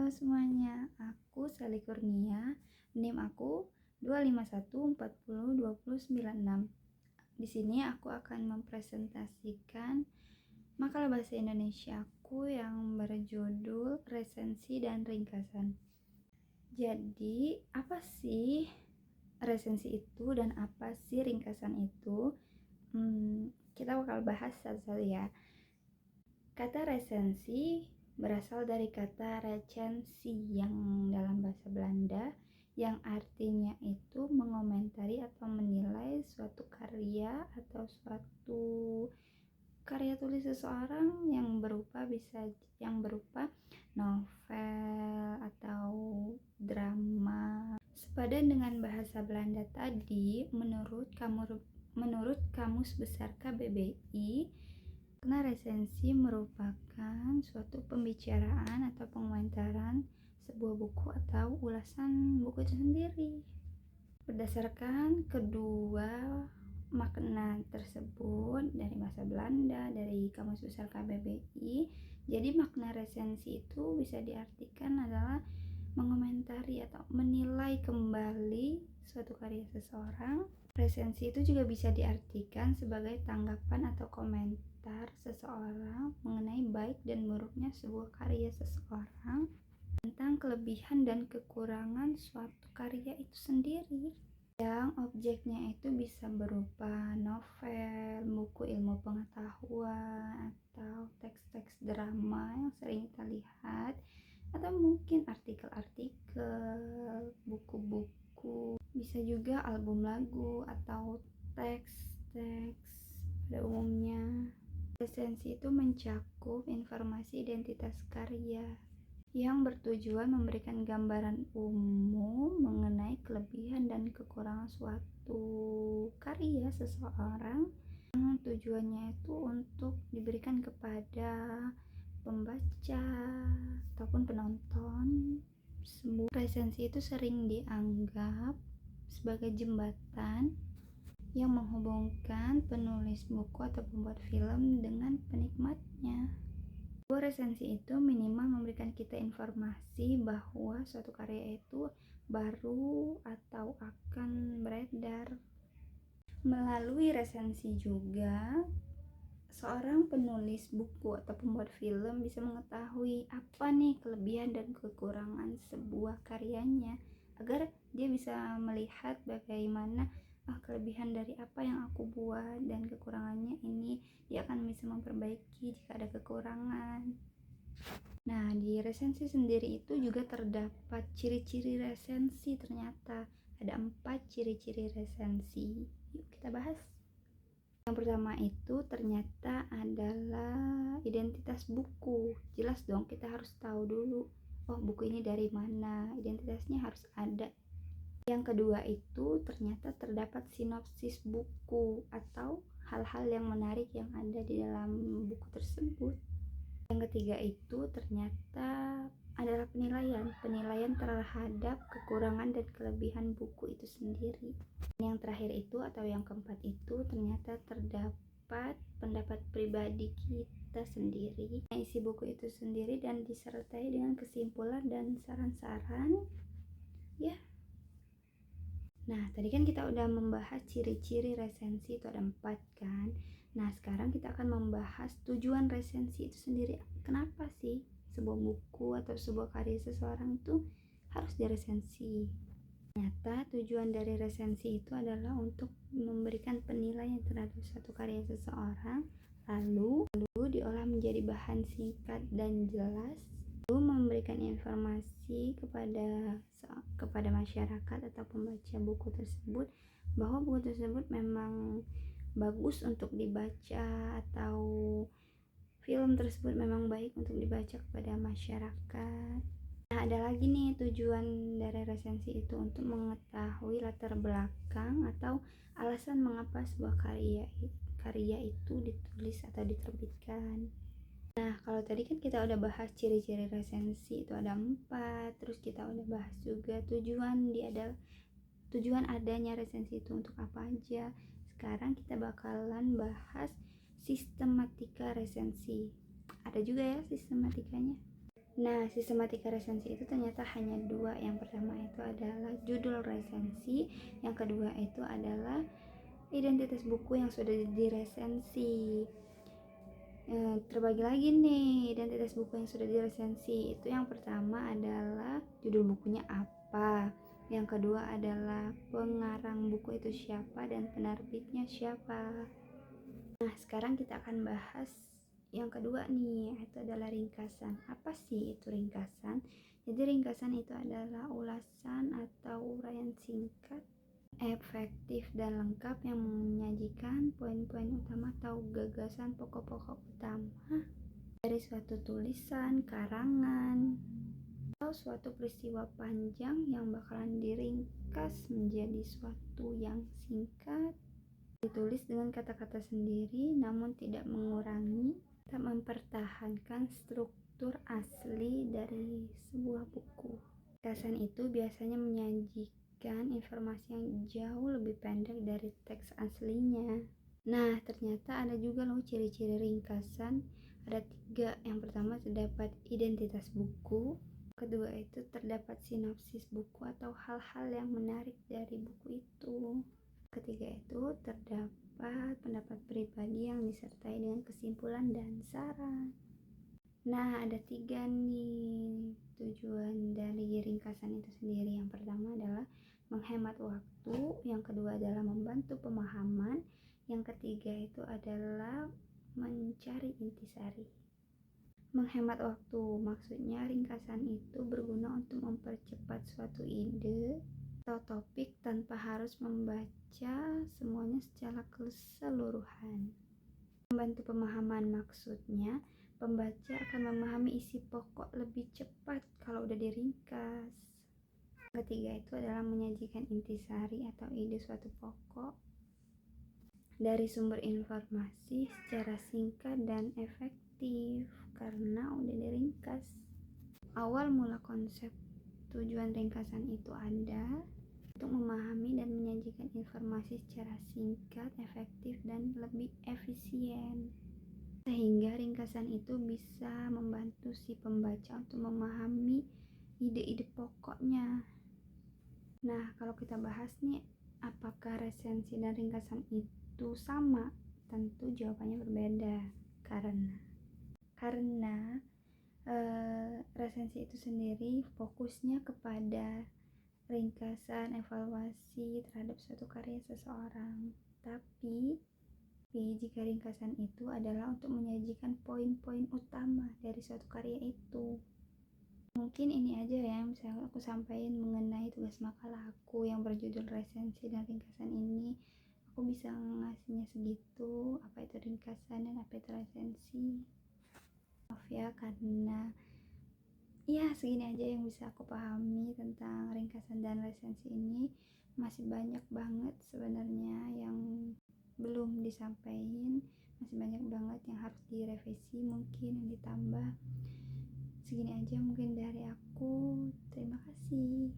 Halo semuanya, aku Sally Kurnia, NIM aku 251402096. Di sini aku akan mempresentasikan makalah bahasa Indonesia aku yang berjudul Resensi dan Ringkasan. Jadi, apa sih resensi itu dan apa sih ringkasan itu? Kita bakal bahas satu-satu ya. Kata resensi berasal dari kata recensie yang dalam bahasa Belanda yang artinya itu mengomentari atau menilai suatu karya atau suatu karya tulis seseorang yang berupa novel atau drama. Sepadan dengan bahasa Belanda tadi, menurut Kamus Besar KBBI, karena resensi merupakan suatu pembicaraan atau pengomentaran sebuah buku atau ulasan buku itu sendiri. Berdasarkan kedua makna tersebut dari bahasa Belanda, dari Kamus Besar KBBI, jadi makna resensi itu bisa diartikan adalah mengomentari atau menilai kembali suatu karya seseorang. Resensi itu juga bisa diartikan sebagai tanggapan atau komentar seseorang mengenai baik dan buruknya sebuah karya seseorang, tentang kelebihan dan kekurangan suatu karya itu sendiri, yang objeknya itu bisa berupa novel, buku ilmu pengetahuan, atau teks-teks drama yang sering kita lihat, atau mungkin artikel-artikel, buku-buku, bisa juga album lagu atau teks-teks pada umumnya. Resensi itu mencakup informasi identitas karya yang bertujuan memberikan gambaran umum mengenai kelebihan dan kekurangan suatu karya seseorang, yang tujuannya itu untuk diberikan kepada pembaca ataupun penonton. Resensi itu sering dianggap sebagai jembatan yang menghubungkan penulis buku atau pembuat film dengan penikmatnya. Resensi itu minimal memberikan kita informasi bahwa suatu karya itu baru atau akan beredar. Melalui resensi juga seorang penulis buku atau pembuat film bisa mengetahui apa nih kelebihan dan kekurangan sebuah karyanya, agar dia bisa melihat bagaimana kelebihan dari apa yang aku buat dan kekurangannya ini dia akan bisa memperbaiki jika ada kekurangan. Nah, di resensi sendiri itu juga terdapat ciri-ciri resensi. Ternyata ada 4 ciri-ciri resensi. Yuk kita bahas. Yang pertama itu ternyata adalah identitas buku. Jelas dong, kita harus tahu dulu, buku ini dari mana, identitasnya harus ada. Yang kedua itu ternyata terdapat sinopsis buku atau hal-hal yang menarik yang ada di dalam buku tersebut. Yang ketiga itu ternyata adalah penilaian terhadap kekurangan dan kelebihan buku itu sendiri. Yang terakhir itu atau yang keempat itu ternyata terdapat pendapat pribadi kita sendiri yang isi buku itu sendiri dan disertai dengan kesimpulan dan saran-saran ya. Nah, tadi kan kita udah membahas ciri-ciri resensi, itu ada 4 kan. Nah, sekarang kita akan membahas tujuan resensi itu sendiri. Kenapa sih sebuah buku atau sebuah karya seseorang itu harus diresensi? Ternyata tujuan dari resensi itu adalah untuk memberikan penilaian terhadap suatu karya seseorang, lalu diolah menjadi bahan singkat dan jelas, lalu memberikan informasi kepada masyarakat atau pembaca buku tersebut bahwa buku tersebut memang bagus untuk dibaca, atau film tersebut memang baik untuk dibaca kepada masyarakat. Nah, ada lagi nih tujuan dari resensi itu untuk mengetahui latar belakang atau alasan mengapa sebuah karya itu ditulis atau diterbitkan. Nah, kalau tadi kan kita udah bahas ciri-ciri resensi itu ada 4, terus kita udah bahas juga tujuan adanya resensi itu untuk apa aja. Sekarang kita bakalan bahas sistematika resensi. Ada juga ya sistematikanya. Nah, sistematika resensi itu ternyata hanya dua. Yang pertama itu adalah judul resensi, yang kedua itu adalah identitas buku yang sudah diresensi. Terbagi lagi nih identitas buku yang sudah diresensi. Itu yang pertama adalah judul bukunya apa, yang kedua adalah pengarang buku itu siapa dan penerbitnya siapa. Nah, sekarang kita akan bahas yang kedua nih, itu adalah ringkasan. Apa sih itu ringkasan? Jadi ringkasan itu adalah ulasan atau uraian singkat, efektif dan lengkap yang menyajikan poin-poin utama atau gagasan pokok-pokok utama dari suatu tulisan, karangan, atau suatu peristiwa panjang yang bakalan diringkas menjadi suatu yang singkat, ditulis dengan kata-kata sendiri namun tidak mengurangi, tak mempertahankan struktur asli dari sebuah buku. Ringkasan itu biasanya menyajikan informasi yang jauh lebih pendek dari teks aslinya. Nah, ternyata ada juga loh ciri-ciri ringkasan. Ada 3. Yang pertama terdapat identitas buku. Kedua itu terdapat sinopsis buku atau hal-hal yang menarik dari buku itu. Ketiga itu terdapat pendapat pribadi yang disertai dengan kesimpulan dan saran. Nah, ada 3 nih tujuan dari ringkasan itu sendiri. Yang pertama adalah menghemat waktu, yang kedua adalah membantu pemahaman, yang ketiga itu adalah mencari intisari. Menghemat waktu, maksudnya ringkasan itu berguna untuk mempercepat suatu ide atau topik tanpa harus membaca semuanya secara keseluruhan. Membantu pemahaman, maksudnya pembaca akan memahami isi pokok lebih cepat kalau udah diringkas. Ketiga itu adalah menyajikan intisari atau ide suatu pokok dari sumber informasi secara singkat dan efektif karena udah diringkas. Awal mula konsep tujuan ringkasan itu ada untuk memahami dan menyajikan informasi secara singkat, efektif, dan lebih efisien. Sehingga ringkasan itu bisa membantu si pembaca untuk memahami ide-ide pokoknya. Nah, kalau kita bahas nih, apakah resensi dan ringkasan itu sama? Tentu jawabannya berbeda. Karena resensi itu sendiri fokusnya kepada ringkasan evaluasi terhadap suatu karya seseorang. Tapi jika ringkasan itu adalah untuk menyajikan poin-poin utama dari suatu karya itu. Mungkin ini aja ya yang bisa aku sampaikan mengenai tugas makalah aku yang berjudul resensi dan ringkasan ini. Aku bisa ngasihnya segitu, apa itu ringkasan dan apa itu resensi. Maaf ya, karena ya segini aja yang bisa aku pahami tentang ringkasan dan resensi ini. Masih banyak banget sebenarnya yang belum disampaikan, masih banyak banget yang harus direvisi, mungkin yang ditambah. Segini aja mungkin dari aku. Terima kasih.